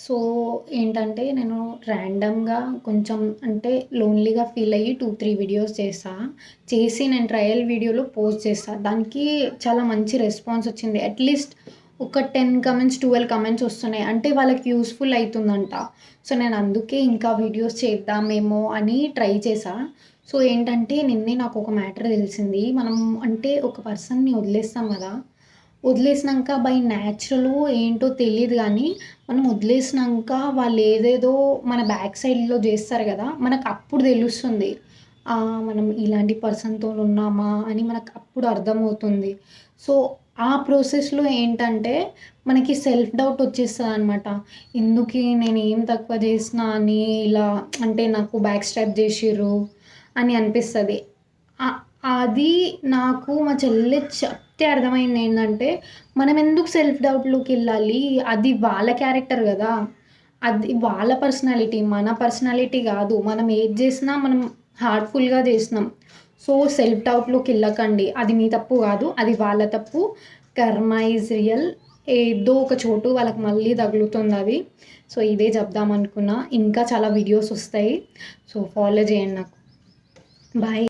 So, ఏంటంటే నేను ర్యాండమ్‌గా కొంచెం అంటే లోన్‌లీగా ఫీల్ అయ్యి 2, 3 వీడియోస్ చేశా. చేసి నేను ట్రయల్ వీడియోలో పోస్ట్ చేశా. దానికి చాలా మంచి రెస్పాన్స్ వచ్చింది. అట్‌లీస్ట్ ఒక 10 కమెంట్స్, 12 కమెంట్స్ వస్తున్నాయి. అంటే వాళ్ళకి యూజ్‌ఫుల్ అయితుందంట. సో, నేను అందుకే ఇంకా వీడియోస్ చేద్దామేమో అని ట్రై చేశా. సో, ఏంటంటే నిన్నే నాకొక మ్యాటర్ తెలిసింది. మనం అంటే ఒక పర్సన్‌ని వదిలేస్తాం గదా! వదిలేసినంక బై న్యాచురలో ఏంటో తెలీదు గానీ, మనం వదిలేసినంక వాళ్ళేదేదో మన బ్యాక్ సైడ్‌లో జేస్తారు గదా! మనకప్పుడు తెలుస్తుంది. మనం ఇలాంటి పర్సన్‌తోనున్నామా అని మనకప్పుడు అర్థమవుతుంది. సో, ఆ ప్రాసెస్‌లో ఏంటంటే, మనకి సెల్ఫ్ డౌట్ వచ్చేస్తదనమాట. ఎందుకే నేనేం తక్కువ జేసినా అని ఇలా అంటే నాకు బ్యాక్ స్టాబ్ జేషిర్రు అని అనిపిస్తది. ఆహ్, అది నాకు మా చెల్లె చెప్తే అర్థమైందేందంటే, మనమెందుకు సెల్ఫ్ డౌట్‌లోకెళ్ళాలి? అది వాళ్ళ క్యారెక్టర్ గదా! అది వాళ్ళ పర్సనాలిటీ. మన పర్సనాలిటీ గాదు. మనం ఏది జేసినా మనం హార్ట్‌ఫుల్‌గా జేసినాం. So, self డౌట్‌లోకెళ్ళకండి. అది మీ తప్పు గాదు. అది వాళ్ళ తప్పు. కర్మ ఈజ్ రియల్. ఏదో ఒక చోటు వాళ్ళకి మళ్ళీ తగులుతుందది. సో, ఇదే చెప్దామనుకున్నా. ఇంకా చాలా వీడియోస్ ఒస్తాయి. సో, ఫాలో జేయండి నాకు. బాయ్.